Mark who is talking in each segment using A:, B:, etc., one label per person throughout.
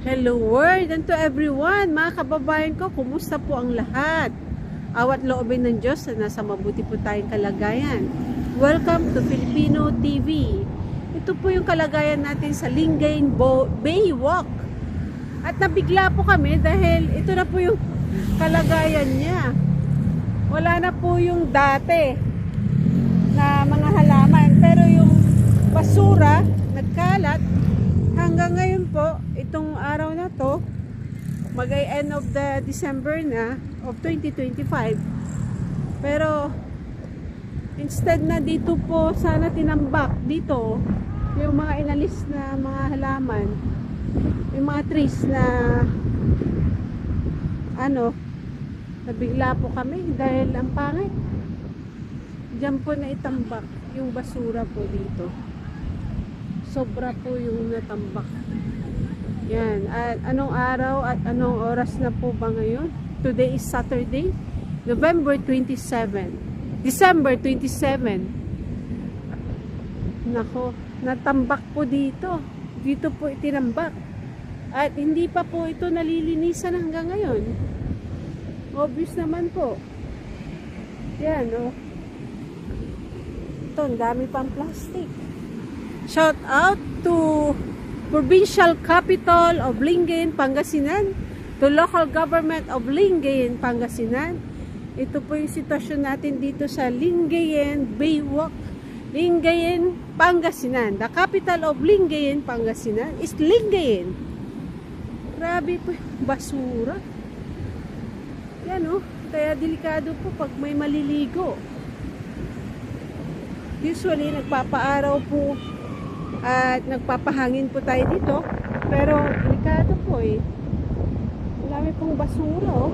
A: Hello world and to everyone, mga kababayan ko, kumusta po ang lahat? Awat loobin ng Diyos na nasa mabuti po tayong kalagayan. Welcome to Filipino TV. Ito po yung kalagayan natin sa Lingayen Baywalk. At nabigla po kami dahil ito na po yung kalagayan niya. Wala na po yung dati na mga halaman, pero yung basura nagkalat. Hanggang ngayon po, itong araw na to, mag-end of the December na of 2025. Pero instead na dito po sana tinambak dito yung mga inalis na mga halaman, yung mga trees na nabigla po kami dahil ang pangit. Diyan po na itambak yung basura po dito. Sobra po yung natambak. Yan. At anong araw at anong oras na po ba ngayon? Today is Saturday, November 27. December 27. Nako, natambak po dito. Dito po itinambak. At hindi pa po ito nalilinisan hanggang ngayon. Obvious naman po. Yan, oh. Ito, ang dami pang plastic. Shout out to Provincial Capital of Lingayen, Pangasinan, to Local Government of Lingayen, Pangasinan. Ito po yung sitwasyon natin dito sa Lingayen Baywalk, Lingayen, Pangasinan. The capital of Lingayen, Pangasinan is Lingayen. Grabe po yung basura. Yan oh, kaya delikado po pag may maliligo. Usually nagpapaaraw po at nagpapahangin po tayo dito, pero delikado po eh. Marami pong basura oh.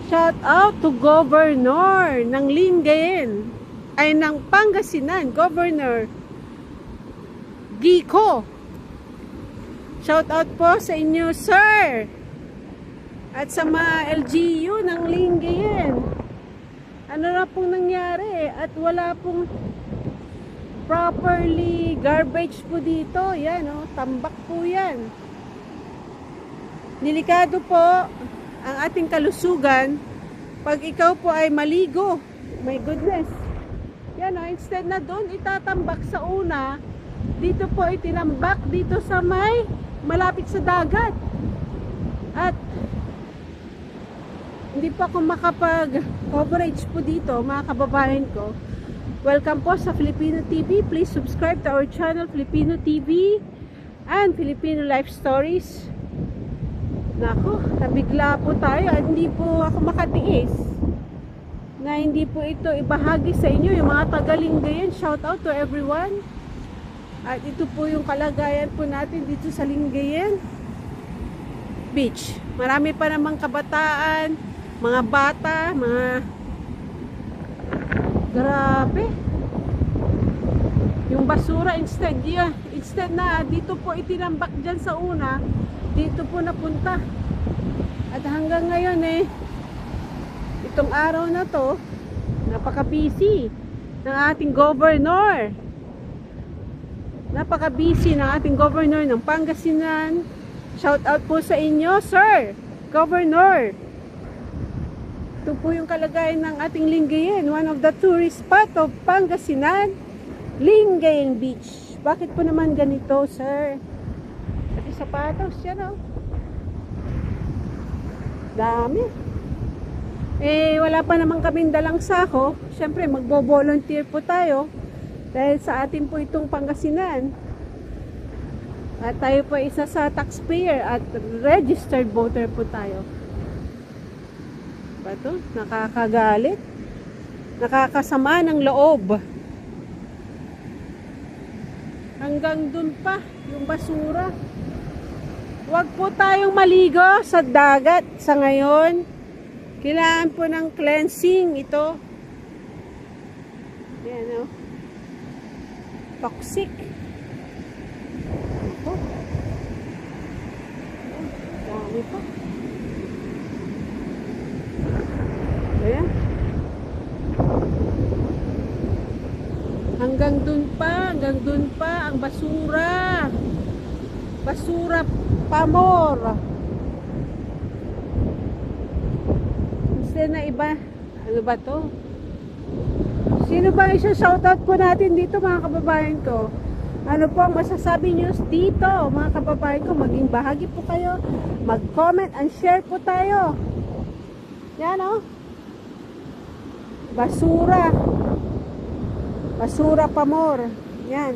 A: Shout out to Governor ng Lingayen, ay ng Pangasinan, Governor Gico. Shout out po sa inyo, sir, at sa mga LGU ng Lingayen. Ano na pong nangyari at wala pong properly garbage po dito. Yan oh, tambak po yan. Delikado po ang ating kalusugan pag ikaw po ay maligo. My goodness. Yan oh, instead na doon itatambak sa una, dito po itinambak dito sa may malapit sa dagat. At hindi pa ako makapag-coverage po dito, mga kababayan ko. Welcome po sa Filipino TV. Please subscribe to our channel, Filipino TV and Filipino Life Stories. Nako, nabigla po tayo at hindi po ako makatiis na hindi po ito ibahagi sa inyo, yung mga taga-Lingayen. Shout out to everyone. At ito po yung kalagayan po natin dito sa Lingayen Beach. Marami pa namang kabataan, mga bata, mga grabe. Yung basura instead na dito po itinambak dyan sa una, dito po napunta. At hanggang ngayon itong araw na to, napaka-busy ng ating governor. Napaka-busy ng ating governor ng Pangasinan. Shout out po sa inyo, sir, Governor. Ito po yung kalagayan ng ating Lingayen, one of the tourist spot of Pangasinan, Lingayen Beach. Bakit po naman ganito, sir? Pati sapatos, yan oh. Dami. Wala pa naman kaming dalang sako. Siyempre, magbo-volunteer po tayo dahil sa atin po itong Pangasinan. At tayo po isa sa taxpayer at registered voter po tayo. Ito, nakakagalit, nakakasama ng loob. Hanggang dun pa yung basura. Huwag po tayong maligo sa dagat sa ngayon. Kailangan po ng cleansing ito. Yan o, toxic. Ito, dami pa. Ayan. Hanggang dun pa ang basura. Basura Pamor. Gusto na iba. Ano ba to? Sino ba isa-shoutout po natin dito mga kababayan ko? Ano po ang masasabi nyo dito mga kababayan ko? Maging bahagi po kayo. Mag-comment and share po tayo. Yan o. Basura. Basura Pamor. Yan.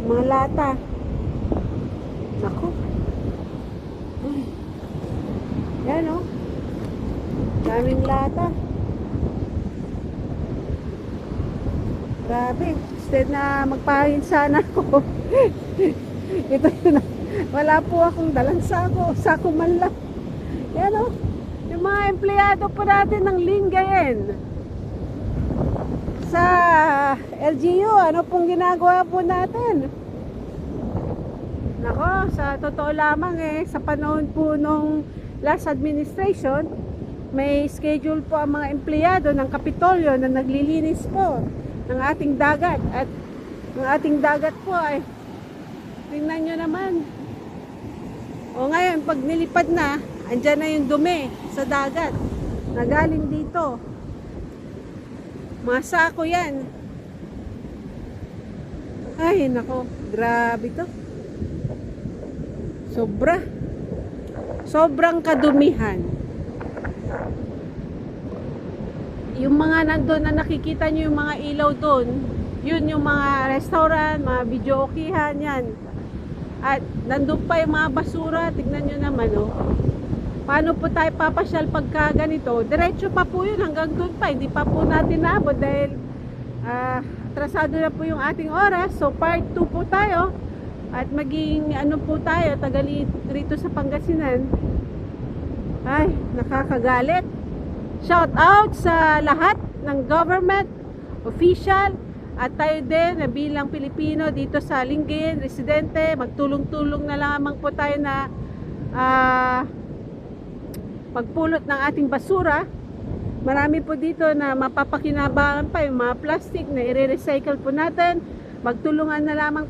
A: Mga lata. Naku. Ay. Yan o. Daming lata. Grabe. Instead na magpahingin sana ako. Ito yun. Wala po akong dalang sako. Sako man lang. Yan o. Yung mga empleyado po natin ng Lingayen. Sa LGU, ano pong ginagawa po natin? Nako, sa totoo lamang sa panahon po nung last administration, may schedule po ang mga empleyado ng Kapitolyo na naglilinis po ng ating dagat. At ang ating dagat po ay, tingnan nyo naman. O ngayon, pag nilipad na, andyan na yung dumi sa dagat na galing dito. Mga sako yan. Ay, nako, grabe to. Sobrang kadumihan. Yung mga nandun na nakikita nyo, yung mga ilaw doon, yun yung mga restaurant, mga video okihan, yan. At nandun pa yung mga basura, tignan nyo naman, oh. Paano po tayo papasyal pagka ganito? Diretso pa po yun, hanggang doon pa, hindi pa po natin naabot dahil atrasado na po yung ating oras. So part 2 po tayo. At maging ano po tayo, tagali rito sa Pangasinan. Ay, nakakagalit. Shout out sa lahat ng government, official, at tayo din na bilang Pilipino dito sa Lingayen, residente, magtulong-tulong na lamang po tayo na pagpulot ng ating basura. Marami po dito na mapapakinabangan pa yung mga plastic na i-recycle po natin. Magtulungan na lamang po.